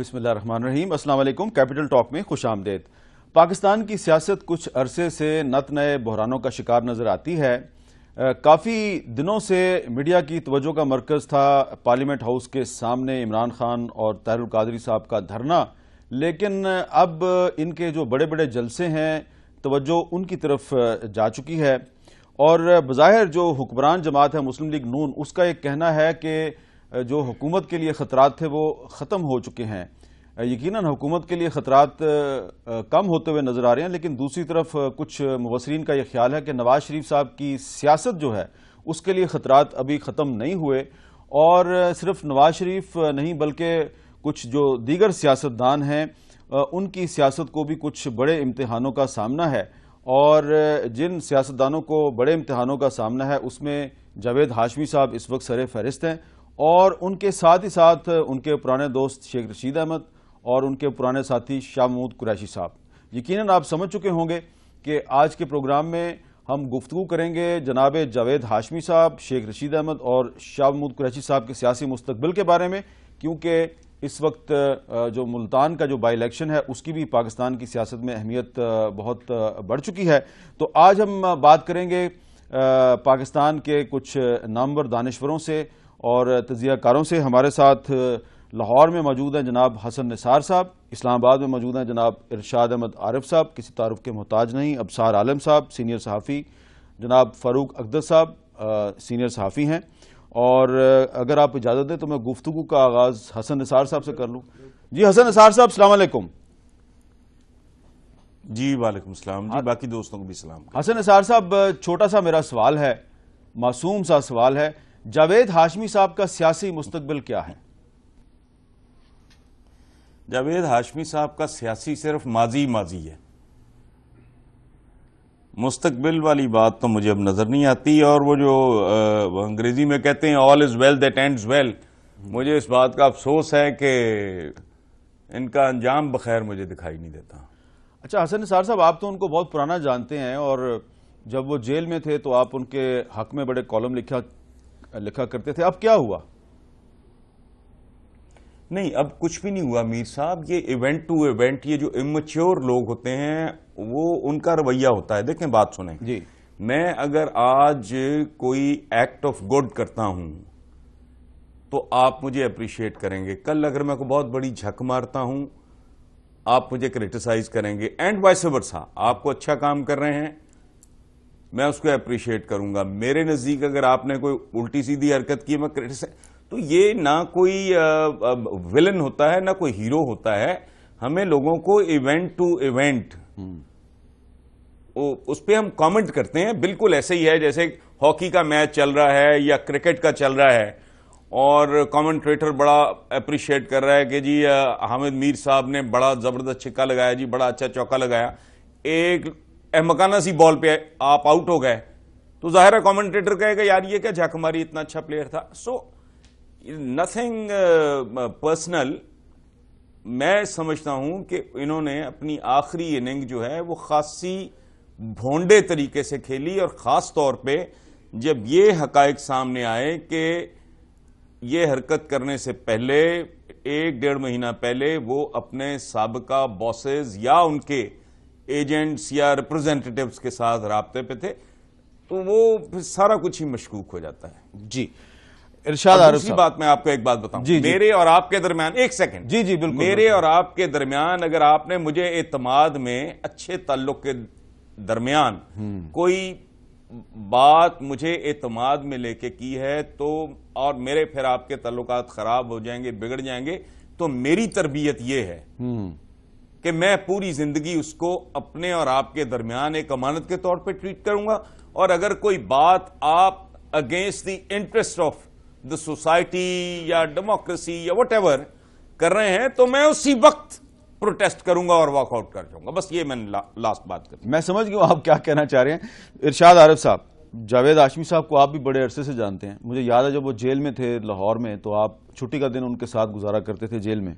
بسم اللہ الرحمن الرحیم۔ السلام علیکم۔ کیپٹل ٹاک میں خوش آمدید۔ پاکستان کی سیاست کچھ عرصے سے نت نئے بحرانوں کا شکار نظر آتی ہے۔ کافی دنوں سے میڈیا کی توجہ کا مرکز تھا پارلیمنٹ ہاؤس کے سامنے عمران خان اور طاہر القادری صاحب کا دھرنا، لیکن اب ان کے جو بڑے بڑے جلسے ہیں توجہ ان کی طرف جا چکی ہے، اور بظاہر جو حکمران جماعت ہے مسلم لیگ نون، اس کا ایک کہنا ہے کہ جو حکومت کے لیے خطرات تھے وہ ختم ہو چکے ہیں۔ یقیناً حکومت کے لیے خطرات کم ہوتے ہوئے نظر آ رہے ہیں، لیکن دوسری طرف کچھ مبصرین کا یہ خیال ہے کہ نواز شریف صاحب کی سیاست جو ہے اس کے لیے خطرات ابھی ختم نہیں ہوئے، اور صرف نواز شریف نہیں بلکہ کچھ جو دیگر سیاستدان ہیں ان کی سیاست کو بھی کچھ بڑے امتحانوں کا سامنا ہے، اور جن سیاستدانوں کو بڑے امتحانوں کا سامنا ہے اس میں جاوید ہاشمی صاحب اس وقت سر فہرست ہیں، اور ان کے ساتھ ہی ساتھ ان کے پرانے دوست شیخ رشید احمد اور ان کے پرانے ساتھی شاہ محمود قریشی صاحب۔ یقیناً آپ سمجھ چکے ہوں گے کہ آج کے پروگرام میں ہم گفتگو کریں گے جناب جاوید ہاشمی صاحب، شیخ رشید احمد اور شاہ محمود قریشی صاحب کے سیاسی مستقبل کے بارے میں، کیونکہ اس وقت جو ملتان کا جو بائی الیکشن ہے اس کی بھی پاکستان کی سیاست میں اہمیت بہت بڑھ چکی ہے۔ تو آج ہم بات کریں گے پاکستان کے کچھ نامور دانشوروں سے اور تجزیہ کاروں سے۔ ہمارے ساتھ لاہور میں موجود ہیں جناب حسن نثار صاحب، اسلام آباد میں موجود ہیں جناب ارشاد احمد عارف صاحب، کسی تعارف کے محتاج نہیں، ابصار عالم صاحب سینئر صحافی، جناب فاروق اقدس صاحب سینئر صحافی ہیں، اور اگر آپ اجازت دیں تو میں گفتگو کا آغاز حسن نثار صاحب سے کر لوں۔ جی حسن نثار صاحب السلام علیکم۔ جی وعلیکم السلام۔ جی باقی دوستوں کو بھی سلام۔ حسن نثار صاحب، چھوٹا سا میرا سوال ہے، معصوم سا سوال ہے، جاوید ہاشمی صاحب کا سیاسی مستقبل کیا ہے؟ جاوید ہاشمی صاحب کا سیاسی صرف ماضی ہے، مستقبل والی بات تو مجھے اب نظر نہیں آتی، اور وہ جو انگریزی میں کہتے ہیں all is well that ends well، مجھے اس بات کا افسوس ہے کہ ان کا انجام بخیر مجھے دکھائی نہیں دیتا۔ اچھا حسن نثار صاحب، آپ تو ان کو بہت پرانا جانتے ہیں، اور جب وہ جیل میں تھے تو آپ ان کے حق میں بڑے کالم لکھا کرتے تھے، اب کیا ہوا؟ نہیں، اب کچھ بھی نہیں ہوا میر صاحب۔ یہ ایونٹ ٹو ایونٹ، یہ جو امیچور لوگ ہوتے ہیں وہ ان کا رویہ ہوتا ہے۔ دیکھیں بات سنیں جی، میں اگر آج کوئی ایکٹ آف گڈ کرتا ہوں تو آپ مجھے اپریشیٹ کریں گے، کل اگر میں کوئی بہت بڑی جھک مارتا ہوں آپ مجھے کرٹیسائز کریں گے، اینڈ وائس ورسا۔ آپ کو اچھا کام کر رہے ہیں میں اس کو اپریشیٹ کروں گا، میرے نزدیک اگر آپ نے کوئی الٹی سیدھی حرکت کی میں کرٹیسائز، تو یہ نہ کوئی ویلن ہوتا ہے نہ کوئی ہیرو ہوتا ہے۔ ہمیں لوگوں کو ایونٹ ٹو ایونٹ اس پہ ہم کامنٹ کرتے ہیں، بالکل ایسے ہی ہے جیسے ہاکی کا میچ چل رہا ہے یا کرکٹ کا چل رہا ہے، اور کامنٹریٹر بڑا اپریشیٹ کر رہا ہے کہ جی حامد میر صاحب نے بڑا زبردست چھکا لگایا، جی بڑا اچھا چوکا لگایا، ایک احمقانہ سی بال پہ آپ آؤٹ ہو گئے، تو ظاہر ہے کامنٹریٹر کہے گا یار یہ کیا جھک ماری، اتنا اچھا پلیئر تھا۔ سو نتھنگ پرسنل۔ میں سمجھتا ہوں کہ انہوں نے اپنی آخری اننگ جو ہے وہ خاصی بھونڈے طریقے سے کھیلی، اور خاص طور پہ جب یہ حقائق سامنے آئے کہ یہ حرکت کرنے سے پہلے 1-1.5 مہینہ پہلے وہ اپنے سابقہ باسز یا ان کے ایجنٹس یا ریپرزینٹیٹیوز کے ساتھ رابطے پہ تھے، تو وہ سارا کچھ ہی مشکوک ہو جاتا ہے۔ جی ارشاد عارف دوسری بات میں آپ کو ایک بات بتاؤں، میرے اور آپ کے درمیان ایک سیکنڈ، جی بالکل، میرے اور آپ کے درمیان اگر آپ نے مجھے اعتماد میں اچھے تعلق کے درمیان کوئی بات مجھے اعتماد میں لے کے کی ہے تو، اور میرے پھر آپ کے تعلقات خراب ہو جائیں گے، بگڑ جائیں گے، تو میری تربیت یہ ہے کہ میں پوری زندگی اس کو اپنے اور آپ کے درمیان ایک امانت کے طور پہ ٹریٹ کروں گا، اور اگر کوئی بات آپ against the interest of the society یا ڈیموکریسی یا وٹ ایور کر رہے ہیں تو میں اسی وقت پروٹیسٹ کروں گا اور واک آؤٹ کر جاؤں گا۔ بس یہ میں نے لاسٹ بات کر، میں سمجھ گیا آپ کیا کہنا چاہ رہے ہیں۔ ارشاد عارف صاحب، جاوید ہاشمی صاحب کو آپ بھی بڑے عرصے سے جانتے ہیں، مجھے یاد ہے جب وہ جیل میں تھے لاہور میں تو آپ چھٹی کا دن ان کے ساتھ گزارا کرتے تھے جیل میں،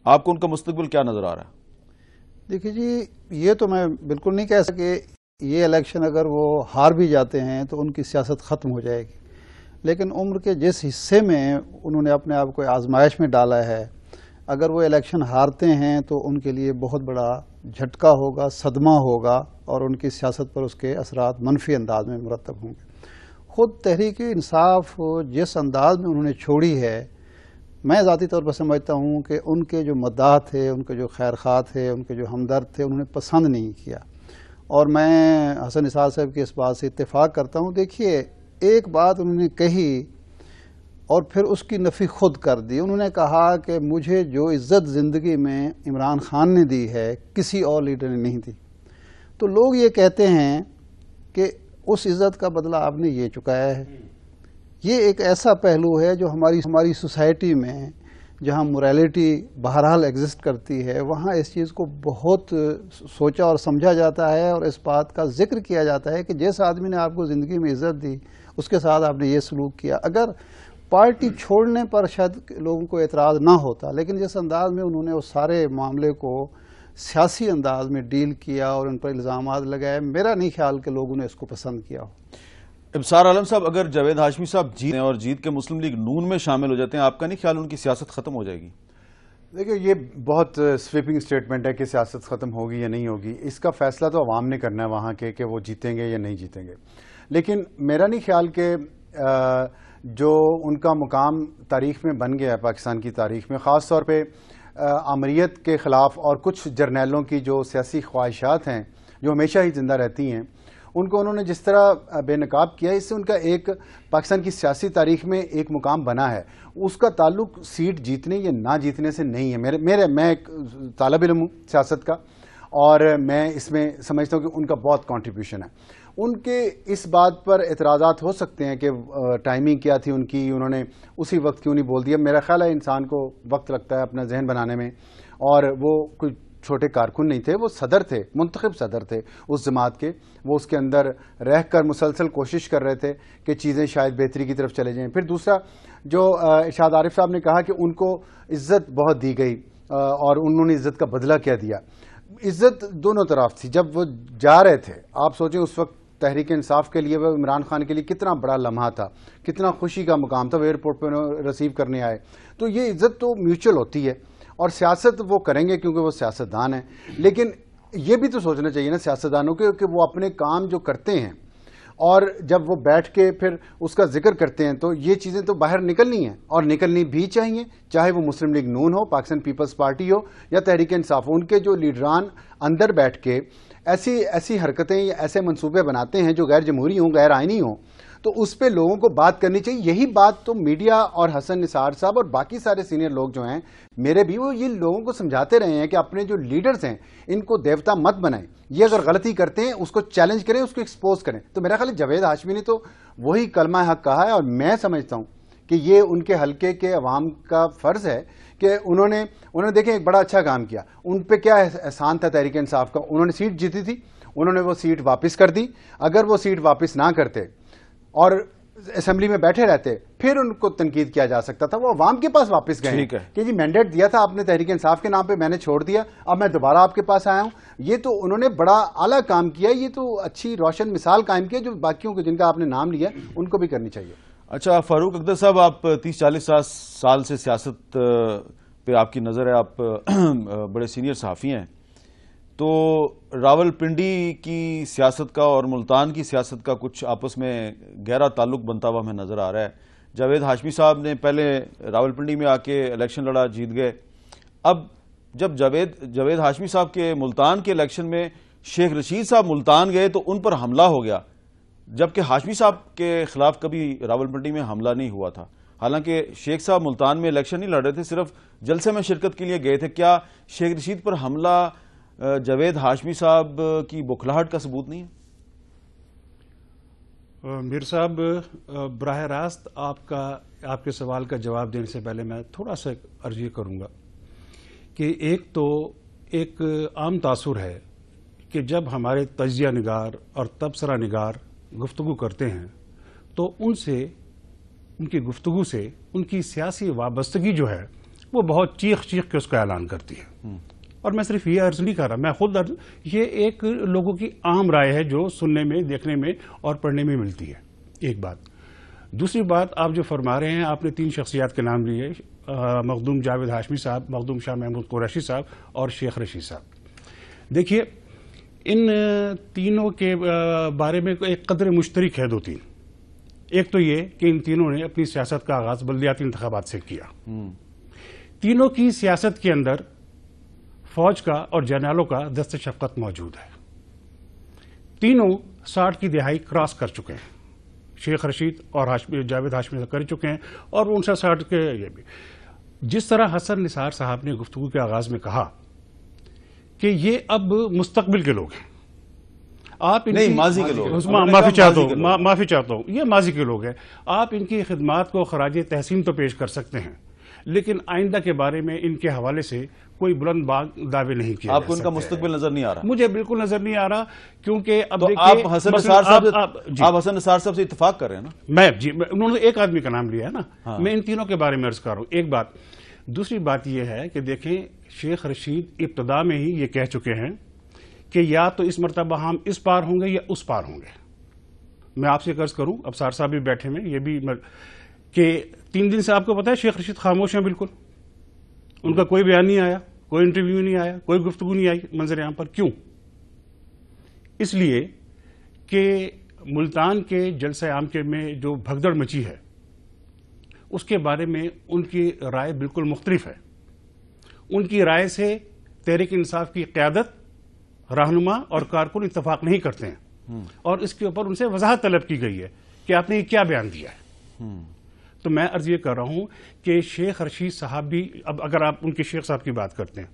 آپ کو ان کا مستقبل کیا نظر آ رہا ہے؟ دیکھیے جی، یہ تو میں بالکل نہیں کہہ سکتا کہ یہ الیکشن اگر وہ ہار بھی جاتے ہیں تو ان کی سیاست ختم ہو جائے گی، لیکن عمر کے جس حصے میں انہوں نے اپنے آپ کو آزمائش میں ڈالا ہے، اگر وہ الیکشن ہارتے ہیں تو ان کے لیے بہت بڑا جھٹکا ہوگا، صدمہ ہوگا، اور ان کی سیاست پر اس کے اثرات منفی انداز میں مرتب ہوں گے۔ خود تحریک انصاف جس انداز میں انہوں نے چھوڑی ہے، میں ذاتی طور پر سمجھتا ہوں کہ ان کے جو مداح تھے، ان کے جو خیرخواہ تھے، ان کے جو ہمدرد تھے، انہوں نے پسند نہیں کیا۔ اور میں حسن نثار صاحب کی اس بات سے اتفاق کرتا ہوں۔ دیکھیے، ایک بات انہوں نے کہی اور پھر اس کی نفی خود کر دی۔ انہوں نے کہا کہ مجھے جو عزت زندگی میں عمران خان نے دی ہے کسی اور لیڈر نے نہیں دی۔ تو لوگ یہ کہتے ہیں کہ اس عزت کا بدلہ آپ نے یہ چکایا ہے۔ یہ ایک ایسا پہلو ہے جو ہماری سوسائٹی میں جہاں موریلٹی بہرحال ایگزسٹ کرتی ہے، وہاں اس چیز کو بہت سوچا اور سمجھا جاتا ہے، اور اس بات کا ذکر کیا جاتا ہے کہ جس آدمی نے آپ کو زندگی میں عزت دی اس کے ساتھ آپ نے یہ سلوک کیا۔ اگر پارٹی چھوڑنے پر شاید لوگوں کو اعتراض نہ ہوتا، لیکن جس انداز میں انہوں نے اس سارے معاملے کو سیاسی انداز میں ڈیل کیا اور ان پر الزامات لگائے، میرا نہیں خیال کہ لوگوں نے اس کو پسند کیا ہو۔ ابصار عالم صاحب، اگر جاوید ہاشمی صاحب جیتے ہیں اور جیت کے مسلم لیگ نون میں شامل ہو جاتے ہیں، آپ کا نہیں خیال ان کی سیاست ختم ہو جائے گی؟ دیکھیں، یہ بہت سویپنگ سٹیٹمنٹ ہے کہ سیاست ختم ہوگی یا نہیں ہوگی۔ اس کا فیصلہ تو عوام نے کرنا ہے وہاں کے کہ وہ جیتیں گے یا نہیں جیتیں گے۔ لیکن میرا نہیں خیال کہ جو ان کا مقام تاریخ میں بن گیا ہے پاکستان کی تاریخ میں، خاص طور پہ آمریت کے خلاف اور کچھ جرنیلوں کی جو سیاسی خواہشات ہیں جو ہمیشہ ہی زندہ رہتی ہیں، ان کو انہوں نے جس طرح بے نقاب کیا، اس سے ان کا ایک پاکستان کی سیاسی تاریخ میں ایک مقام بنا ہے۔ اس کا تعلق سیٹ جیتنے یا نہ جیتنے سے نہیں ہے۔ میں ایک طالب علم ہوں سیاست کا، اور میں اس میں سمجھتا ہوں کہ ان کا بہت کنٹریبیوشن ہے۔ ان کے اس بات پر اعتراضات ہو سکتے ہیں کہ ٹائمنگ کیا تھی ان کی، انہوں نے اسی وقت کیوں نہیں بول دیا۔ میرا خیال ہے انسان کو وقت لگتا ہے اپنا ذہن بنانے میں، اور وہ کوئی چھوٹے کارکن نہیں تھے، وہ صدر تھے، منتخب صدر تھے اس جماعت کے۔ وہ اس کے اندر رہ کر مسلسل کوشش کر رہے تھے کہ چیزیں شاید بہتری کی طرف چلے جائیں۔ پھر دوسرا، جو ارشاد عارف صاحب نے کہا کہ ان کو عزت بہت دی گئی اور انہوں نے عزت کا بدلہ کیا دیا۔ عزت دونوں طرف تھی۔ جب وہ جا رہے تھے، آپ سوچیں اس وقت تحریک انصاف کے لیے، وہ عمران خان کے لیے کتنا بڑا لمحہ تھا، کتنا خوشی کا مقام تھا، وہ ایئرپورٹ پہ ریسیو کرنے آئے۔ تو یہ عزت تو میوچل ہوتی ہے، اور سیاست وہ کریں گے کیونکہ وہ سیاستدان ہیں۔ لیکن یہ بھی تو سوچنا چاہیے نا سیاستدانوں کے کہ وہ اپنے کام جو کرتے ہیں اور جب وہ بیٹھ کے پھر اس کا ذکر کرتے ہیں تو یہ چیزیں تو باہر نکلنی ہیں، اور نکلنی بھی چاہیے، چاہے وہ مسلم لیگ نون ہو، پاکستان پیپلز پارٹی ہو یا تحریک انصاف ہو۔ ان کے جو لیڈران اندر بیٹھ کے ایسی حرکتیں یا ایسے منصوبے بناتے ہیں جو غیر جمہوری ہوں، غیر آئینی ہوں، تو اس پہ لوگوں کو بات کرنی چاہیے۔ یہی بات تو میڈیا اور حسن نثار صاحب اور باقی سارے سینئر لوگ جو ہیں میرے بھی، وہ یہ لوگوں کو سمجھاتے رہے ہیں کہ اپنے جو لیڈرز ہیں ان کو دیوتا مت بنائیں، یہ اگر غلطی کرتے ہیں اس کو چیلنج کریں، اس کو ایکسپوز کریں۔ تو میرا خیال ہے جاوید ہاشمی نے تو وہی کلمہ حق کہا ہے، اور میں سمجھتا ہوں کہ یہ ان کے حلقے کے عوام کا فرض ہے کہ انہوں نے دیکھیں ایک بڑا اچھا کام کیا۔ ان پہ کیا احسان تھا تحریک انصاف کا، انہوں نے سیٹ جیتی تھی، انہوں نے وہ سیٹ واپس کر دی۔ اگر وہ سیٹ واپس نہ کرتے اور اسمبلی میں بیٹھے رہتے پھر ان کو تنقید کیا جا سکتا تھا۔ وہ عوام کے پاس واپس گئے کہ جی مینڈیٹ دیا تھا آپ نے تحریک انصاف کے نام پہ، میں نے چھوڑ دیا، اب میں دوبارہ آپ کے پاس آیا ہوں۔ یہ تو انہوں نے بڑا اعلیٰ کام کیا، یہ تو اچھی روشن مثال قائم کی، جو باقیوں کو جن کا آپ نے نام لیا ان کو بھی کرنی چاہیے۔ اچھا فاروق اختر صاحب، آپ 30-40 سال سے سیاست پہ آپ کی نظر ہے، آپ بڑے سینئر صحافی ہیں، تو راول پنڈی کی سیاست کا اور ملتان کی سیاست کا کچھ آپس میں گہرا تعلق بنتا ہوا ہمیں نظر آ رہا ہے۔ جاوید ہاشمی صاحب نے پہلے راول پنڈی میں آ کے الیکشن لڑا، جیت گئے۔ اب جب جاوید ہاشمی صاحب کے ملتان کے الیکشن میں شیخ رشید صاحب ملتان گئے تو ان پر حملہ ہو گیا، جبکہ ہاشمی صاحب کے خلاف کبھی راول پنڈی میں حملہ نہیں ہوا تھا۔ حالانکہ شیخ صاحب ملتان میں الیکشن نہیں لڑ رہے تھے، صرف جلسے میں شرکت کے لیے گئے تھے۔ کیا شیخ رشید پر حملہ جاوید ہاشمی صاحب کی بکھلاہٹ کا ثبوت نہیں ہے؟ میر صاحب، براہ راست آپ کے سوال کا جواب دینے سے پہلے میں تھوڑا سا عرض یہ کروں گا کہ ایک عام تاثر ہے کہ جب ہمارے تجزیہ نگار اور تبصرہ نگار گفتگو کرتے ہیں تو ان کی گفتگو سے ان کی سیاسی وابستگی جو ہے وہ بہت چیخ کے اس کا اعلان کرتی ہے۔ اور میں صرف یہ عرض نہیں کر رہا، میں خود یہ ایک لوگوں کی عام رائے ہے جو سننے میں، دیکھنے میں اور پڑھنے میں ملتی ہے۔ ایک بات۔ دوسری بات، آپ جو فرما رہے ہیں، آپ نے 3 شخصیات کے نام لیے، مخدوم جاوید ہاشمی صاحب، مخدوم شاہ محمود قریشی صاحب اور شیخ رشید صاحب. دیکھیے ان تینوں کے بارے میں ایک قدر مشترک ہے، دو تین. ایک تو یہ کہ ان تینوں نے اپنی سیاست کا آغاز بلدیاتی انتخابات سے کیا. تینوں کی سیاست کے اندر فوج کا اور جرنیلوں کا دست شفقت موجود ہے. تینوں 60 کی دہائی کراس کر چکے ہیں. شیخ رشید اور جاوید ہاشمی سے کر چکے ہیں، اور 59 کے یہ بھی. جس طرح حسن نثار صاحب نے گفتگو کے آغاز میں کہا کہ یہ اب مستقبل کے لوگ ہیں، آپ نہیں ماضی کے لوگ، معافی چاہتا ہوں، یہ ماضی کے لوگ ہیں. آپ ان کی خدمات کو خراج تحسین تو پیش کر سکتے ہیں، لیکن آئندہ کے بارے میں ان کے حوالے سے کوئی بلند باغ دعوے نہیں کیا. آپ کو ان کا مستقبل نظر نہیں آ رہا؟ مجھے بالکل نظر نہیں آ رہا، کیونکہ اب آپ حسن نثار صاحب سے اتفاق کر رہے ہیں نا؟ انہوں نے ایک آدمی کا نام لیا ہے نا. میں ان تینوں کے بارے میں عرض کر رہا ہوں. ایک بات. دوسری بات یہ ہے کہ دیکھیں شیخ رشید ابتدا میں ہی یہ کہہ چکے ہیں کہ یا تو اس مرتبہ ہم اس پار ہوں گے یا اس پار ہوں گے. میں آپ سے عرض کروں، اب سار صاحب بھی بیٹھے ہیں، یہ بھی کہ 3 دن سے آپ کو پتا ہے شیخ رشید خاموش ہیں بالکل. ان کا کوئی بیان نہیں آیا، کوئی انٹرویو نہیں آیا، کوئی گفتگو نہیں آئی منظر عام پر. کیوں؟ اس لیے کہ ملتان کے جلسہ عام کے میں جو بھگدڑ مچی ہے اس کے بارے میں ان کی رائے بالکل مختلف ہے. ان کی رائے سے تحریک انصاف کی قیادت، رہنما اور کارکن اتفاق نہیں کرتے ہیں، اور اس کے اوپر ان سے وضاحت طلب کی گئی ہے کہ آپ نے یہ کیا بیان دیا ہے. تو میں عرض یہ کر رہا ہوں کہ شیخ رشید صاحب بھی، اب اگر آپ ان کے شیخ صاحب کی بات کرتے ہیں،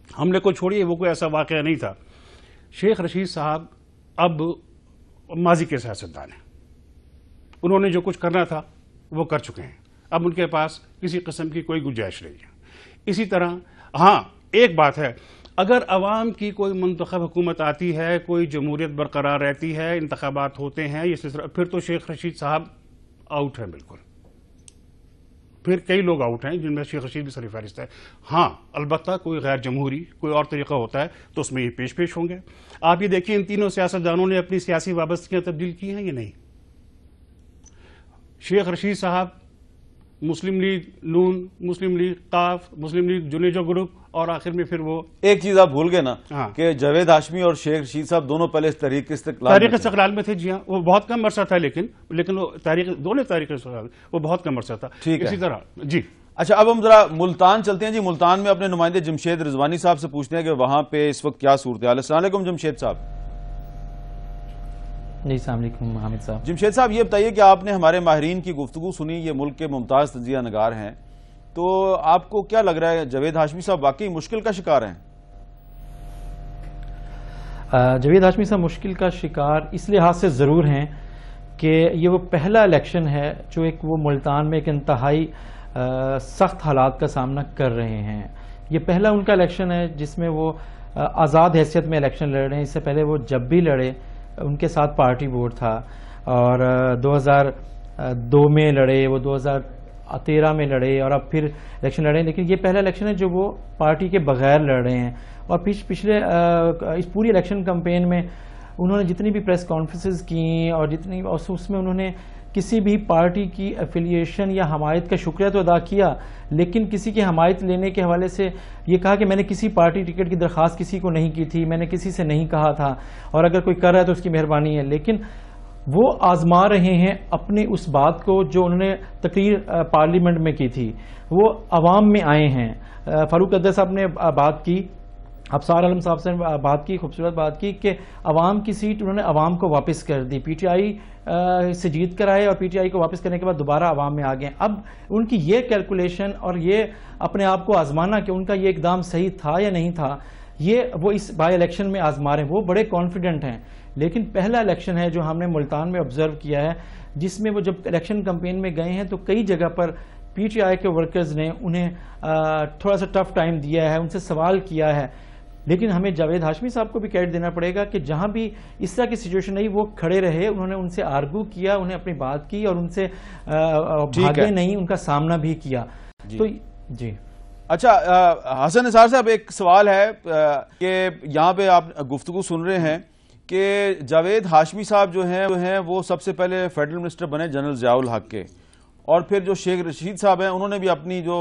حملے کو چھوڑیے، وہ کوئی ایسا واقعہ نہیں تھا. شیخ رشید صاحب اب ماضی کے سیاستدان ہیں. انہوں نے جو کچھ کرنا تھا وہ کر چکے ہیں. اب ان کے پاس کسی قسم کی کوئی گنجائش نہیں ہے. اسی طرح ہاں ایک بات ہے، اگر عوام کی کوئی منتخب حکومت آتی ہے، کوئی جمہوریت برقرار رہتی ہے، انتخابات ہوتے ہیں، یہ سلسلہ، پھر تو شیخ رشید صاحب آؤٹ ہیں بالکل. پھر کئی لوگ آؤٹ ہیں جن میں شیخ رشید بھی سر فہرست ہے. ہاں البتہ کوئی غیر جمہوری کوئی اور طریقہ ہوتا ہے تو اس میں یہ پیش ہوں گے. آپ یہ دیکھیں ان تینوں سیاستدانوں نے اپنی سیاسی وابستگیاں تبدیل کی ہیں یا نہیں. شیخ رشید صاحب مسلم لیگ نون، مسلم لیگ قاف، مسلم لیگ جنیجو گروپ، اور آخر میں پھر وہ ایک چیز آپ بھول گئے نا کہ جاوید ہاشمی اور شیخ رشید صاحب دونوں پہلے تحریک استقلال میں تھے. جی ہاں، وہ بہت کم عرصہ تھا، لیکن وہ دونوں تاریخ استقلال وہ بہت کم عرصہ تھا. اسی طرح جی. اچھا اب ہم ذرا ملتان چلتے ہیں. جی ملتان میں اپنے نمائندے جمشید رضوانی صاحب سے پوچھتے ہیں کہ وہاں پہ اس وقت کیا صورتحال ہے. السلام علیکم جمشید صاحب. جی السلام علیکم حامد صاحب. جمشید صاحب یہ بتائیے کہ آپ نے ہمارے ماہرین کی گفتگو سنی، یہ ملک کے ممتاز تجزیہ نگار ہیں، تو آپ کو کیا لگ رہا ہے جاوید ہاشمی صاحب واقعی مشکل کا شکار ہیں؟ جاوید ہاشمی صاحب مشکل کا شکار اس لحاظ سے ضرور ہیں کہ یہ وہ پہلا الیکشن ہے جو ایک وہ ملتان میں ایک انتہائی سخت حالات کا سامنا کر رہے ہیں. یہ پہلا ان کا الیکشن ہے جس میں وہ آزاد حیثیت میں الیکشن لڑ رہے ہیں. اس سے پہلے وہ جب بھی لڑے ان کے ساتھ پارٹی بورڈ تھا، اور 2002 میں لڑے، وہ 2013 میں لڑے، اور اب پھر الیکشن لڑے. لیکن یہ پہلا الیکشن ہے جو وہ پارٹی کے بغیر لڑ رہے ہیں. اور پچھلے اس پوری الیکشن کمپین میں انہوں نے جتنی بھی پریس کانفرنسز کی اور جتنی اس میں انہوں نے کسی بھی پارٹی کی ایفیلیشن یا حمایت کا شکریہ تو ادا کیا، لیکن کسی کی حمایت لینے کے حوالے سے یہ کہا کہ میں نے کسی پارٹی ٹکٹ کی درخواست کسی کو نہیں کی تھی، میں نے کسی سے نہیں کہا تھا، اور اگر کوئی کر رہا ہے تو اس کی مہربانی ہے. لیکن وہ آزما رہے ہیں اپنی اس بات کو جو انہوں نے تقریر پارلیمنٹ میں کی تھی، وہ عوام میں آئے ہیں. فاروق عبداللہ صاحب نے بات کی، ابصار عالم صاحب سے بات کی، خوبصورت بات کی کہ عوام کی سیٹ انہوں نے عوام کو واپس کر دی. پی ٹی آئی سے جیت کر آئے اور پی ٹی آئی کو واپس کرنے کے بعد دوبارہ عوام میں آ گئے. اب ان کی یہ کیلکولیشن اور یہ اپنے آپ کو آزمانا کہ ان کا یہ اقدام صحیح تھا یا نہیں تھا، یہ وہ اس بائی الیکشن میں آزما رہے ہیں. وہ بڑے کانفیڈنٹ ہیں. لیکن پہلا الیکشن ہے جو ہم نے ملتان میں آبزرو کیا ہے، جس میں وہ جب الیکشن کمپین میں گئے ہیں تو کئی جگہ پر پی ٹی آئی کے ورکرز نے انہیں تھوڑا سا ٹف ٹائم دیا ہے، ان سے سوال کیا ہے. لیکن ہمیں جاوید ہاشمی صاحب کو بھی کریڈٹ دینا پڑے گا کہ جہاں بھی اس طرح کی سچویشن نہیں وہ کھڑے رہے، انہوں نے ان سے آرگو کیا، انہیں اپنی بات کی اور ان سے بھاگے نہیں، ان کا سامنا بھی کیا. تو جی اچھا حسن نثار صاحب ایک سوال ہے کہ یہاں پہ آپ گفتگو سن رہے ہیں کہ جاوید ہاشمی صاحب جو ہیں وہ سب سے پہلے فیڈرل منسٹر بنے جنرل ضیاء الحق کے، اور پھر جو شیخ رشید صاحب ہیں انہوں نے بھی اپنی جو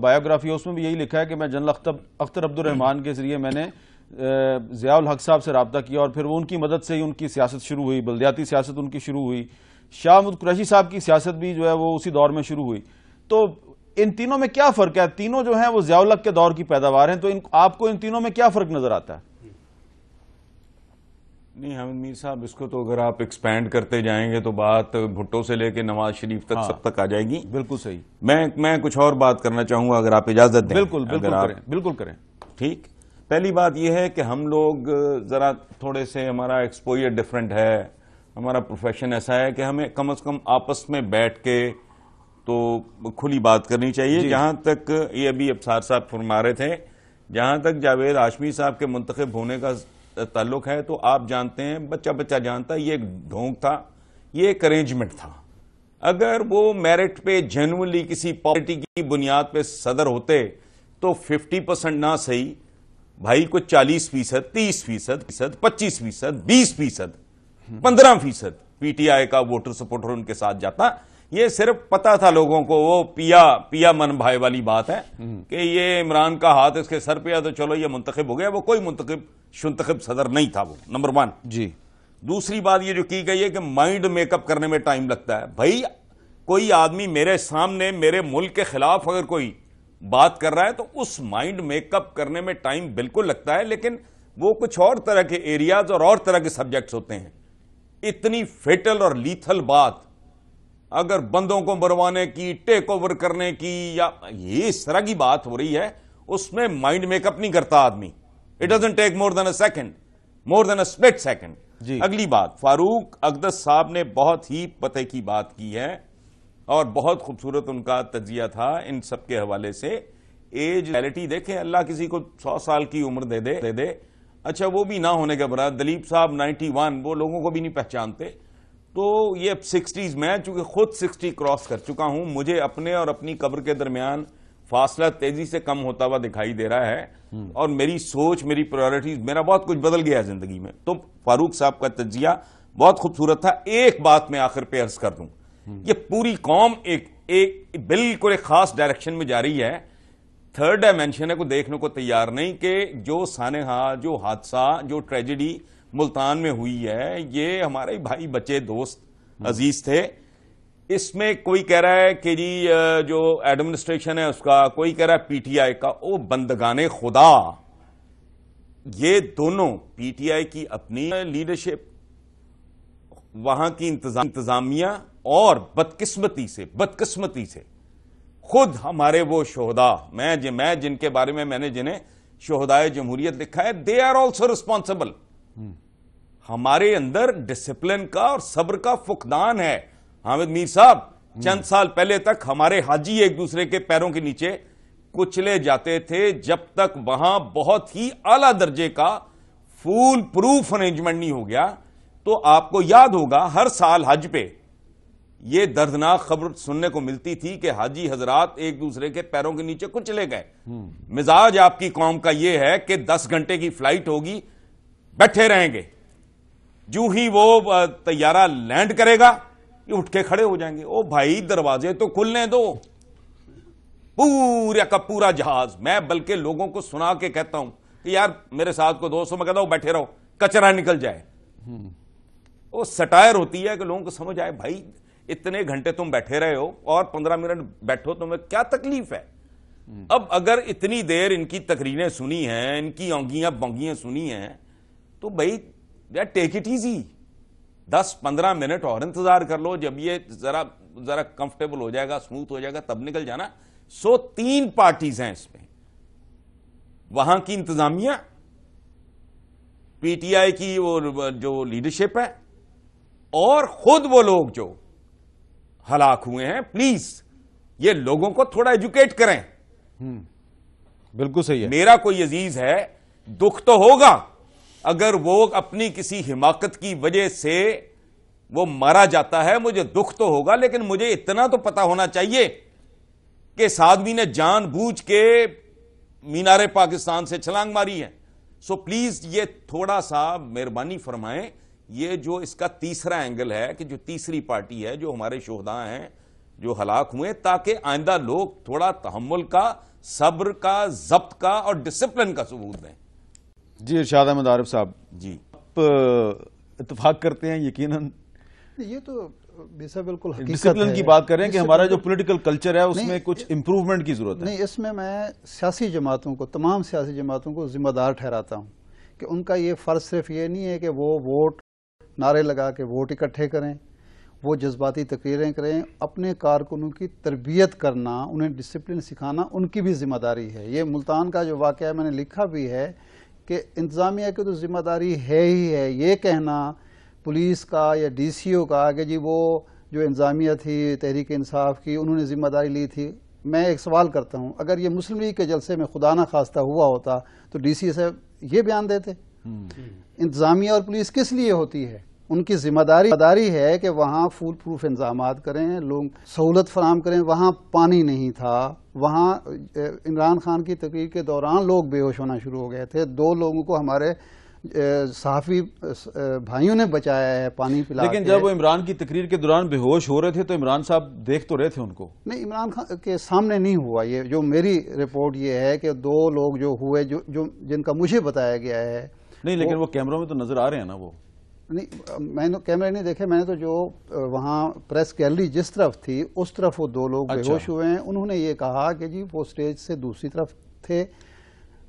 بایوگرافی ہے اس میں بھی یہی لکھا ہے کہ میں جنرل اختر عبد الرحمان کے ذریعے میں نے ضیاء الحق صاحب سے رابطہ کیا اور پھر وہ ان کی مدد سے ہی ان کی سیاست شروع ہوئی, بلدیاتی سیاست ان کی شروع ہوئی. شاہ محمود قریشی صاحب کی سیاست بھی جو ہے وہ اسی دور میں شروع ہوئی. تو ان تینوں میں کیا فرق ہے؟ تینوں جو ہیں وہ ضیاء الحق کے دور کی پیداوار ہیں, تو آپ کو ان تینوں میں کیا فرق نظر آتا ہے؟ نہیں حامد میر صاحب, اس کو تو اگر آپ ایکسپینڈ کرتے جائیں گے تو بات بھٹو سے لے کے نواز شریف تک سب تک آ جائے گی. بالکل صحیح. میں کچھ اور بات کرنا چاہوں گا اگر آپ اجازت دیں. بالکل کریں. ٹھیک. پہلی بات یہ ہے کہ ہم لوگ ذرا تھوڑے سے, ہمارا ایکسپوئر ڈفرینٹ ہے, ہمارا پروفیشن ایسا ہے کہ ہمیں کم از کم آپس میں بیٹھ کے تو کھلی بات کرنی چاہیے. جہاں تک یہ ابھی ابصار صاحب فرما رہے تھے, جہاں تک جاوید ہاشمی صاحب کے منتخب ہونے کا تعلق ہے, تو آپ جانتے ہیں, بچہ جانتا ہے, یہ ایک ڈھونگ تھا, یہ ایک ارینجمنٹ تھا. اگر وہ میرٹ پہ جنولی کسی پارٹی کی بنیاد پہ صدر ہوتے تو 50% نہ صحیح بھائی کو 40%, 30%, 25%, 20%, 15% پی ٹی آئی کا ووٹر سپورٹر ان کے ساتھ جاتا. یہ صرف پتا تھا لوگوں کو, وہ پیا من بھائی والی بات ہے کہ یہ عمران کا ہاتھ اس کے سر پہ, تو چلو یہ منتخب ہو گیا. وہ کوئی منتخب صدر نہیں تھا وہ, نمبر 1. جی. دوسری بات یہ جو کی گئی ہے کہ مائنڈ میک اپ کرنے میں ٹائم لگتا ہے. بھائی کوئی آدمی میرے سامنے میرے ملک کے خلاف اگر کوئی بات کر رہا ہے تو اس مائنڈ میک اپ کرنے میں ٹائم بالکل لگتا ہے, لیکن وہ کچھ اور طرح کے ایریاز اور طرح کے سبجیکٹس ہوتے ہیں. اتنی فیٹل اور لیتھل بات اگر بندوں کو مروانے کی, ٹیک اوور کرنے کی, یا یہ اس طرح کی بات ہو رہی ہے, اس میں مائنڈ میک اپ نہیں کرتا آدمی. It doesn't take more than a second, more than a split second. اگلی بات, فاروق اقدس صاحب نے بہت ہی پتے کی بات کی ہے اور بہت خوبصورت ان کا تجزیہ تھا ان سب کے حوالے سے. ایج ریئلٹی دیکھیں, اللہ کسی کو 100 سال کی عمر دے دے, اچھا وہ بھی نہ ہونے کے برابر. دلیپ صاحب 91, وہ لوگوں کو بھی نہیں پہچانتے. تو یہ 60s, میں چونکہ خود 60 کراس کر چکا ہوں, مجھے اپنے اور اپنی قبر کے درمیان فاصلہ تیزی سے کم ہوتا ہوا دکھائی دے رہا ہے, اور میری سوچ, میری پرائرٹیز, میرا بہت کچھ بدل گیا ہے زندگی میں. تو فاروق صاحب کا تجزیہ بہت خوبصورت تھا. ایک بات میں آخر پہ عرض کر دوں, یہ پوری قوم ایک بالکل ایک خاص ڈائریکشن میں جا رہی ہے. تھرڈ ڈائمینشن کو دیکھنے کو تیار نہیں کہ جو سانحہ, جو حادثہ, جو ٹریجڈی ملتان میں ہوئی ہے, یہ ہمارے بھائی بچے دوست عزیز تھے. اس میں کوئی کہہ رہا ہے کہ جی جو ایڈمنسٹریشن ہے اس کا, کوئی کہہ رہا ہے پی ٹی آئی کا. او بندگان خدا, یہ دونوں پی ٹی آئی کی اپنی لیڈرشپ, وہاں کی انتظامیہ, اور بدقسمتی سے خود ہمارے وہ شہداء, میں جن کے بارے میں نے جنہیں شہدائے جمہوریت لکھا ہے, دے آر آلسو ریسپانسبل. ہمارے اندر ڈسپلن کا اور صبر کا فقدان ہے. حامد میر صاحب, چند سال پہلے تک ہمارے حاجی ایک دوسرے کے پیروں کے نیچے کچلے جاتے تھے جب تک وہاں بہت ہی اعلیٰ درجے کا فول پروف ارینجمنٹ نہیں ہو گیا. تو آپ کو یاد ہوگا ہر سال حج پہ یہ دردناک خبر سننے کو ملتی تھی کہ حاجی حضرات ایک دوسرے کے پیروں کے نیچے کچلے گئے. مزاج آپ کی قوم کا یہ ہے کہ 10 گھنٹے کی فلائٹ ہوگی, بیٹھے رہیں گے, جو ہی وہ طیارہ لینڈ کرے گا یہ اٹھ کے کھڑے ہو جائیں گے. او بھائی دروازے تو کھلنے دو, پورا کا پورا جہاز. میں بلکہ لوگوں کو سنا کے کہتا ہوں کہ یار میرے ساتھ کو دوستوں میں کہتا ہوں بیٹھے رہو, کچرا نکل جائے. وہ سٹائر ہوتی ہے کہ لوگوں کو سمجھ آئے بھائی اتنے گھنٹے تم بیٹھے رہے ہو اور 15 منٹ بیٹھو, تمہیں کیا تکلیف ہے. اب اگر اتنی دیر ان کی تقریریں سنی ہیں, ان کی اونگیاں بونگیاں سنی ہیں, تو بھائی ٹیک اٹ ایزی, 10-15 منٹ اور انتظار کر لو. جب یہ ذرا کمفرٹیبل ہو جائے گا, اسموتھ ہو جائے گا, تب نکل جانا. 3 پارٹیز ہیں اس میں, وہاں کی انتظامیہ, پی ٹی آئی کی وہ جو لیڈرشپ ہے, اور خود وہ لوگ جو ہلاک ہوئے ہیں. پلیز یہ لوگوں کو تھوڑا ایجوکیٹ کریں. بالکل صحیح ہے. میرا کوئی عزیز ہے, دکھ تو ہوگا اگر وہ اپنی کسی حماقت کی وجہ سے وہ مارا جاتا ہے, مجھے دکھ تو ہوگا, لیکن مجھے اتنا تو پتا ہونا چاہیے کہ اس آدمی نے جان بوجھ کے مینار پاکستان سے چھلانگ ماری ہے. سو پلیز یہ تھوڑا سا مہربانی فرمائیں. یہ جو اس کا تیسرا اینگل ہے کہ جو تیسری پارٹی ہے جو ہمارے شہداء ہیں, جو ہلاک ہوئے، تاکہ آئندہ لوگ تھوڑا تحمل کا، صبر کا، ضبط کا اور ڈسپلن کا ثبوت دیں. جی ارشاد احمد عارف صاحب، جی آپ اتفاق کرتے ہیں یقیناً یہ تو بالکل حقیقت ڈسپلن ہے. کی بات کریں کہ ہمارا جو پولیٹیکل کلچر ہے اس میں کچھ امپروومنٹ کی ضرورت ہے. نہیں، اس میں سیاسی جماعتوں کو، تمام سیاسی جماعتوں کو ذمہ دار ٹھہراتا ہوں کہ ان کا یہ فرض صرف یہ نہیں ہے کہ وہ ووٹ نعرے لگا کے ووٹ اکٹھے کریں، وہ جذباتی تقریریں کریں. اپنے کارکنوں کی تربیت کرنا، انہیں ڈسپلن سکھانا ان کی بھی ذمہ داری ہے. یہ ملتان کا جو واقعہ میں نے لکھا بھی ہے کہ انتظامیہ کی تو ذمہ داری ہے ہی ہے. یہ کہنا پولیس کا یا ڈی سی او کا کہ جی وہ جو انتظامیہ تھی تحریک انصاف کی، انہوں نے ذمہ داری لی تھی. میں ایک سوال کرتا ہوں، اگر یہ مسلم لیگ کے جلسے میں خدا نہ خواستہ ہوا ہوتا تو ڈی سی صاحب یہ بیان دیتے؟ انتظامیہ اور پولیس کس لیے ہوتی ہے؟ ان کی ذمہ داری ہے کہ وہاں فول پروف انتظامات کریں، لوگ سہولت فراہم کریں. وہاں پانی نہیں تھا، وہاں عمران خان کی تقریر کے دوران لوگ بے ہوش ہونا شروع ہو گئے تھے. 2 لوگوں کو ہمارے صحافی بھائیوں نے بچایا ہے پانی پلا کے. لیکن جب وہ عمران کی تقریر کے دوران بے ہوش ہو رہے تھے تو عمران صاحب دیکھ تو رہے تھے ان کو. نہیں، عمران خان کے سامنے نہیں ہوا. یہ جو میری رپورٹ یہ ہے کہ 2 لوگ جو ہوئے جن کا مجھے بتایا گیا ہے. نہیں لیکن وہ کیمروں میں تو نظر آ رہے ہیں نا. وہ نہیں، میں نے کیمرے نہیں دیکھے. میں نے تو جو وہاں پریس گیلری جس طرف تھی اس طرف وہ 2 لوگ بے ہوش ہوئے ہیں. انہوں نے یہ کہا کہ جی وہ سٹیج سے دوسری طرف تھے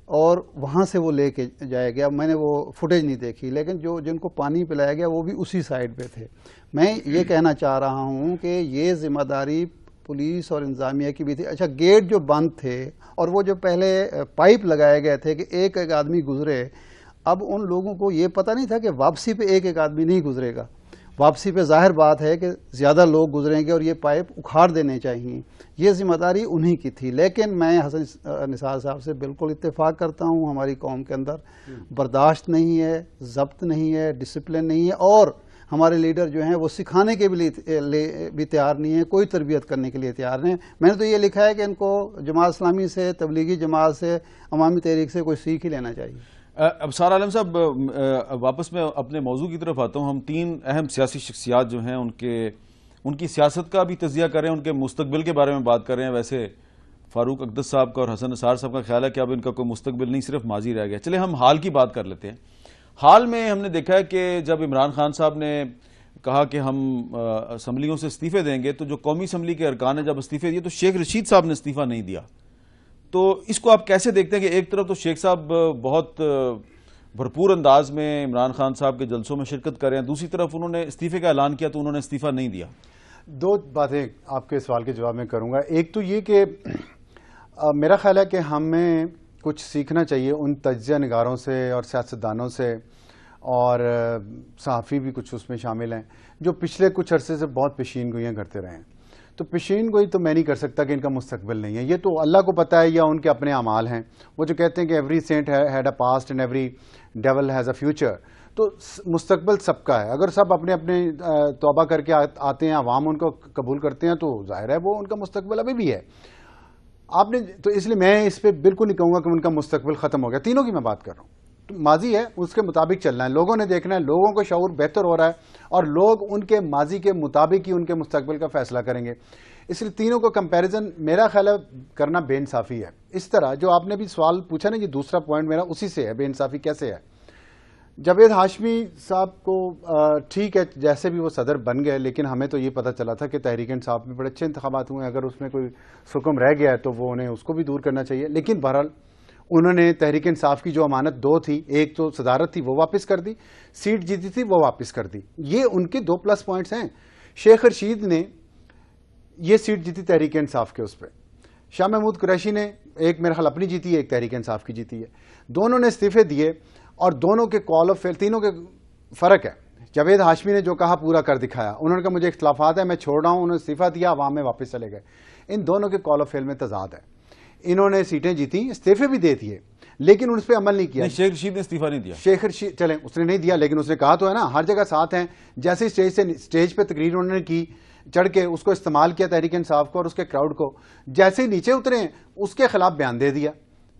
اور وہاں سے وہ لے کے جایا گیا. میں نے وہ فوٹیج نہیں دیکھی، لیکن جن کو پانی پلایا گیا وہ بھی اسی سائڈ پہ تھے. میں یہ کہنا چاہ رہا ہوں کہ یہ ذمہ داری پولیس اور انتظامیہ کی بھی تھی. اچھا، گیٹ جو بند تھے اور وہ جو پہلے پائپ لگائے گئے تھے کہ ایک ایک آدمی گزرے، اب ان لوگوں کو یہ پتہ نہیں تھا کہ واپسی پہ ایک ایک آدمی نہیں گزرے گا. واپسی پہ ظاہر بات ہے کہ زیادہ لوگ گزریں گے اور یہ پائپ اکھاڑ دینے چاہیے. یہ ذمہ داری انہی کی تھی. لیکن میں حسن نثار صاحب سے بالکل اتفاق کرتا ہوں، ہماری قوم کے اندر برداشت نہیں ہے، ضبط نہیں ہے، ڈسپلن نہیں ہے، اور ہمارے لیڈر جو ہیں وہ سکھانے کے بھی تیار نہیں ہیں، کوئی تربیت کرنے کے لیے تیار نہیں. میں نے تو یہ لکھا ہے کہ ان کو جماعت اسلامی سے، تبلیغی جماعت سے، عوامی تحریک سے کوئی سیکھ ہی لینا چاہیے. ابصار عالم صاحب، واپس میں اپنے موضوع کی طرف آتا ہوں. ہم 3 اہم سیاسی شخصیات جو ہیں ان کی سیاست کا بھی تجزیہ کریں، ان کے مستقبل کے بارے میں بات کر رہے ہیں. ویسے فاروق اقدس صاحب کا اور حسن نثار صاحب کا خیال ہے کہ اب ان کا کوئی مستقبل نہیں، صرف ماضی رہ گیا. چلے ہم حال کی بات کر لیتے ہیں. حال میں ہم نے دیکھا ہے کہ جب عمران خان صاحب نے کہا کہ ہم اسمبلیوں سے استعفے دیں گے، تو جو قومی اسمبلی کے ارکان نے جب استعفے دیے تو شیخ رشید صاحب نے استعفیٰ نہیں دیا. تو اس کو آپ کیسے دیکھتے ہیں کہ ایک طرف تو شیخ صاحب بہت بھرپور انداز میں عمران خان صاحب کے جلسوں میں شرکت کر رہے ہیں، دوسری طرف انہوں نے استعفے کا اعلان کیا تو انہوں نے استعفیٰ نہیں دیا. 2 باتیں آپ کے سوال کے جواب میں کروں گا. ایک تو یہ کہ میرا خیال ہے کہ ہمیں کچھ سیکھنا چاہیے ان تجزیہ نگاروں سے اور سیاستدانوں سے، اور صحافی بھی کچھ اس میں شامل ہیں، جو پچھلے کچھ عرصے سے بہت پیشین گوئیاں کرتے رہے ہیں. تو پیشین گوئی تو میں نہیں کر سکتا کہ ان کا مستقبل نہیں ہے، یہ تو اللہ کو پتہ ہے یا ان کے اپنے اعمال ہیں. وہ جو کہتے ہیں کہ every saint had a past and every devil has a future, تو مستقبل سب کا ہے. اگر سب اپنے اپنے توبہ کر کے آتے ہیں، عوام ان کو قبول کرتے ہیں، تو ظاہر ہے وہ ان کا مستقبل ابھی بھی ہے. آپ نے تو اس لیے میں اس پہ بالکل نہیں کہوں گا کہ ان کا مستقبل ختم ہو گیا. تینوں کی میں بات کر رہا ہوں. ماضی ہے، اس کے مطابق چلنا ہے. لوگوں نے دیکھنا ہے، لوگوں کو شعور بہتر ہو رہا ہے اور لوگ ان کے ماضی کے مطابق ہی ان کے مستقبل کا فیصلہ کریں گے. اس لیے تینوں کو کمپیریزن میرا خیال ہے کرنا بے انصافی ہے. اس طرح جو آپ نے بھی سوال پوچھا نا، یہ دوسرا پوائنٹ میرا اسی سے ہے، بے انصافی کیسے ہے. جاوید ہاشمی صاحب کو ٹھیک ہے جیسے بھی وہ صدر بن گئے، لیکن ہمیں تو یہ پتہ چلا تھا کہ تحریک انصاف میں بڑے اچھے انتخابات ہوئے ہیں. اگر اس میں کوئی سکم رہ گیا ہے تو وہ انہیں اس کو بھی دور کرنا چاہیے. لیکن بہرحال انہوں نے تحریک انصاف کی جو امانت 2 تھی، ایک تو صدارت تھی وہ واپس کر دی، سیٹ جیتی تھی وہ واپس کر دی. یہ ان کے 2 پلس پوائنٹس ہیں. شیخ رشید نے یہ سیٹ جیتی تحریک انصاف کے اس پہ. شاہ محمود قریشی نے ایک میرے خیال اپنی جیتی ہے، ایک تحریک انصاف کی جیتی ہے. دونوں نے استعفے دیے اور دونوں کے کال آف فیل، تینوں کے فرق ہے. جاوید ہاشمی نے جو کہا پورا کر دکھایا. انہوں نے کہا مجھے اختلافات ہیں، میں چھوڑ رہا ہوں. انہوں نے استعفیٰ دیا، عوام میں واپس چلے گئے. ان دونوں کے کال آف فیل میں تضاد ہے. انہوں نے سیٹیں جیتی، استعفے بھی دے دیے، لیکن اس پہ عمل نہیں کیا. شیخ رشید نے استعفیٰ نہیں دیا. شیخ رشید چلیں اس نے نہیں دیا، لیکن اس نے کہا تو ہے نا ہر جگہ ساتھ ہیں. جیسے اسٹیج پہ تقریر انہوں نے کی، چڑھ کے اس کو استعمال کیا تحریک انصاف کو اور اس کے کراؤڈ کو. جیسے ہی نیچے اترے اس کے خلاف بیان دے دیا.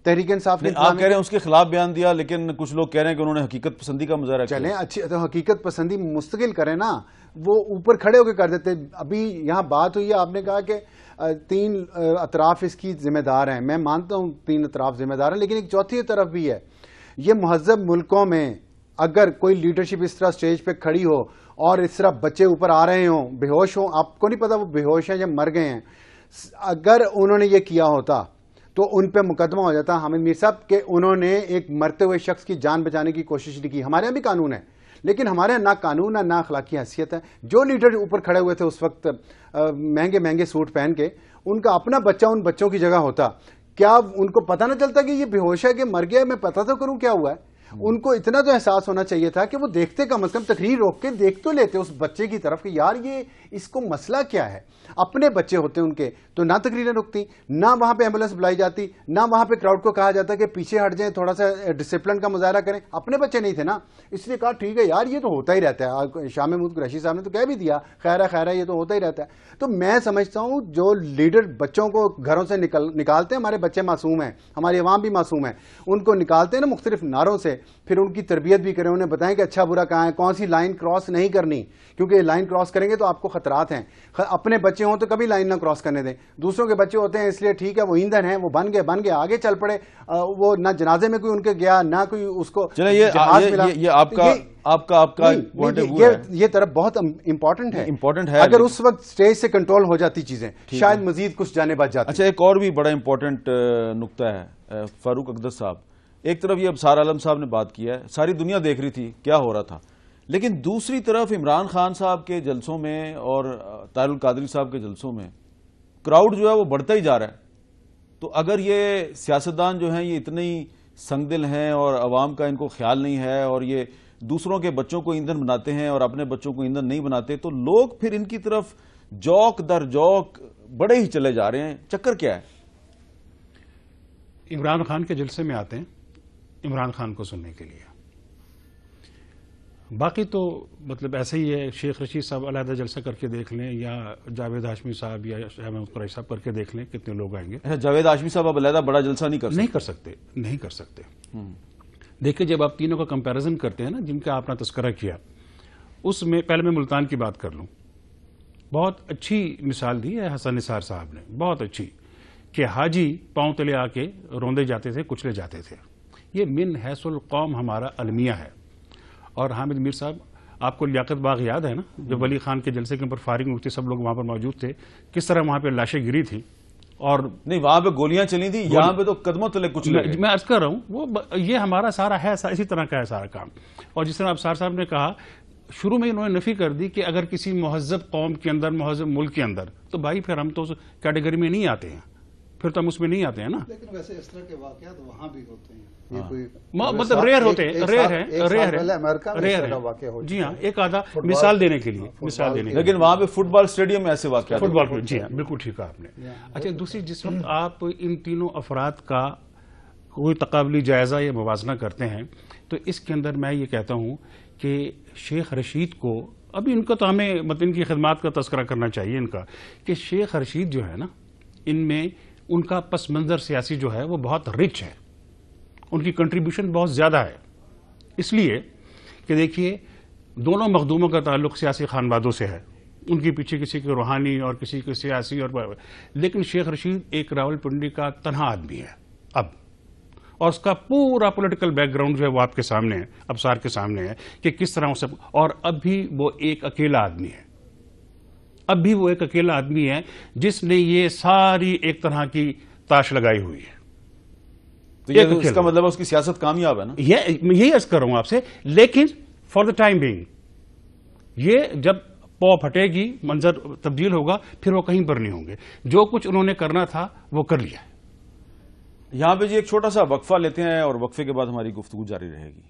تحریک انصاف آپ کہہ رہے ہیں اس کے خلاف بیان دیا، لیکن کچھ لوگ کہہ رہے ہیں کہ انہوں نے حقیقت پسندی کا مظاہرہ کیا. چلیں اچھی تو حقیقت پسندی مستقل کریں نا، وہ اوپر کھڑے ہو کے کر دیتے. ابھی یہاں بات ہوئی ہے، آپ نے کہا کہ 3 اطراف اس کی ذمہ دار ہیں. میں مانتا ہوں 3 اطراف ذمہ دار ہیں، لیکن ایک چوتھی طرف بھی ہے. یہ مہذب ملکوں میں اگر کوئی لیڈرشپ اس طرح سٹیج پہ کھڑی ہو اور اس طرح بچے اوپر آ رہے ہوں، بے ہوش ہوں، آپ کو نہیں پتا وہ بے ہوش ہیں یا مر گئے ہیں، اگر انہوں نے یہ کیا ہوتا تو ان پہ مقدمہ ہو جاتا حامد میر صاحب کہ انہوں نے ایک مرتے ہوئے شخص کی جان بچانے کی کوشش نہیں کی. ہمارے یہاں بھی قانون ہے، لیکن ہمارے یہاں نہ قانون نہ اخلاقی حیثیت ہے. جو لیڈر اوپر کھڑے ہوئے تھے اس وقت مہنگے مہنگے سوٹ پہن کے، ان کا اپنا بچہ ان بچوں کی جگہ ہوتا، کیا ان کو پتہ نہ چلتا کہ یہ بے ہوش ہے کہ مر گیا؟ میں پتہ تو کروں کیا ہوا ہے. ان کو اتنا تو احساس ہونا چاہیے تھا کہ وہ دیکھتے، کم از کم تقریر روک کے دیکھ تو لیتے اس بچے کی طرف کہ یار یہ اس کو مسئلہ کیا ہے. اپنے بچے ہوتے ان کے تو نہ تقریریں رکتی، نہ وہاں پہ ایمبولینس بلائی جاتی، نہ وہاں پہ کراؤڈ کو کہا جاتا کہ پیچھے ہٹ جائیں، تھوڑا سا ڈسپلن کا مظاہرہ کریں. اپنے بچے نہیں تھے نا، اس لیے کہا ٹھیک ہے یار یہ تو ہوتا ہی رہتا ہے. شاہ محمود قریشی صاحب نے تو کہہ بھی دیا خیر ہے یہ تو ہوتا ہی رہتا ہے. تو میں سمجھتا ہوں جو لیڈر بچوں کو گھروں سے نکالتے ہیں، ہمارے بچے معصوم ہیں، ہماری عوام بھی معصوم ہے، ان کو نکالتے ہیں نا مختلف نعروں سے، پھر ان کی تربیت بھی کریں، انہیں بتائیں کہ اچھا برا کہاں ہے، کون سی لائن کراس نہیں کرنی، کیونکہ لائن کراس کریں گے تو آپ کو خطرات ہیں. اپنے بچے ہوں تو کبھی لائن نہ کراس کرنے دیں. دوسروں کے بچے ہوتے ہیں اس لیے ٹھیک ہے وہ ایندھن ہیں، وہ بن گئے آگے چل پڑے. وہ نہ جنازے میں کوئی ان کے گیا، نہ کوئی اس کو جہاز ملا. یہ آپ کا یہ طرف بہت امپورٹنٹ ہے. اگر اس وقت سٹیج سے کنٹرول ہو جاتی چیزیں شاید مزید کچھ جانے بچ جاتی. اچھا ایک اور بھی بڑا امپورٹنٹ نقطہ ہے فاروق اقدس صاحب. ایک طرف یہ ابصار عالم صاحب نے بات کیا ہے، ساری دنیا دیکھ رہی تھی کیا ہو رہا تھا، لیکن دوسری طرف عمران خان صاحب کے جلسوں میں اور طاہر القادری صاحب کے جلسوں میں کراؤڈ جو ہے وہ بڑھتا ہی جا رہا ہے. تو اگر یہ سیاستدان جو ہیں یہ اتنے ہی سنگ دل ہیں اور عوام کا ان کو خیال نہیں ہے اور یہ دوسروں کے بچوں کو ایندھن بناتے ہیں اور اپنے بچوں کو ایندھن نہیں بناتے، تو لوگ پھر ان کی طرف جوک در جوک بڑے ہی چلے جا رہے ہیں. چکر کیا ہے؟ عمران خان کے جلسے میں آتے ہیں عمران خان کو سننے کے لیے، باقی تو مطلب ایسا ہی ہے. شیخ رشید صاحب علیحدہ جلسہ کر کے دیکھ لیں، یا جاوید ہاشمی صاحب یا شاہ محمود قریشی صاحب کر کے دیکھ لیں کتنے لوگ آئیں گے. جاوید ہاشمی صاحب اب علیحدہ بڑا جلسہ نہیں کر سکتے. دیکھیں جب آپ تینوں کا کمپیریزن کرتے ہیں نا جن کا آپ نے تذکرہ کیا، اس میں پہلے میں ملتان کی بات کر لوں. بہت اچھی مثال دی ہے حسن نثار صاحب نے، بہت اچھی، کہ حاجی پاؤں تلے آ کے روندے جاتے تھے، کچلے جاتے تھے. یہ من حیث القوم ہمارا المیہ ہے. اور حامد میر صاحب، آپ کو لیاقت باغ یاد ہے نا، جب ولی خان کے جلسے کے اوپر فائرنگ ہوئی تھی، سب لوگ وہاں پر موجود تھے، کس طرح وہاں پہ لاشیں گری تھیں اور نہیں وہاں پہ گولیاں چلی تھی، یہاں پہ تو قدموں تلے کچھ لگے. میں عرض کر رہا ہوں یہ ہمارا سارا ہے، اسی طرح کا ہے سارا کام. اور جس طرح ابصار صاحب نے کہا شروع میں انہوں نے نفی کر دی کہ اگر کسی مہذب قوم کے اندر، مہذب ملک کے اندر، تو بھائی پھر ہم تو اس کیٹیگری میں نہیں آتے ہیں، پھر تو ہم اس میں نہیں آتے ہیں نا. لیکن ویسے اس طرح کے واقعات وہاں بھی ہوتے ہیں، مطلب ریئر ہوتے ہیں، جی ہاں، ایک آدھا مثال دینے کے لیے، لیکن وہاں پہ فٹ بال اسٹیڈیم میں ایسے واقعات، فٹ بال، جی ہاں بالکل ٹھیک کہا آپ نے. اچھا دوسری، جس وقت آپ ان تینوں افراد کا کوئی تقابلی جائزہ یا موازنہ کرتے ہیں تو اس کے اندر میں یہ کہتا ہوں کہ شیخ رشید کو، ابھی ان کا تو ہمیں مطلب ان کی خدمات کا تذکرہ کرنا چاہیے ان کا، کہ شیخ رشید جو ہے نا، ان میں ان کا پس منظر سیاسی جو ہے وہ بہت رچ ہے، ان کی کنٹریبیوشن بہت زیادہ ہے. اس لیے کہ دیکھیے دونوں مخدوموں کا تعلق سیاسی خانوادوں سے ہے، ان کے پیچھے کسی کے روحانی اور کسی کے سیاسی، اور لیکن شیخ رشید ایک راول پنڈی کا تنہا آدمی ہے اب، اور اس کا پورا پولیٹیکل بیک گراؤنڈ جو ہے وہ آپ کے سامنے ہے، ابصار کے سامنے ہے کہ کس طرح اسے، اور اب بھی وہ ایک اکیلا آدمی ہے، اب بھی وہ ایک اکیلا آدمی ہے جس نے یہ ساری ایک طرح کی تاش لگائی ہوئی ہے. تو اس کا مطلب اس کی سیاست کامیاب ہے نا، یہی عرض کر رہا ہوں آپ سے. لیکن فار دا ٹائم بینگ یہ جب پاؤ پھٹے گی، منظر تبدیل ہوگا، پھر وہ کہیں پر نہیں ہوں گے. جو کچھ انہوں نے کرنا تھا وہ کر لیا. یہاں پہ جی ایک چھوٹا سا وقفہ لیتے ہیں اور وقفے کے بعد ہماری گفتگو جاری رہے گی.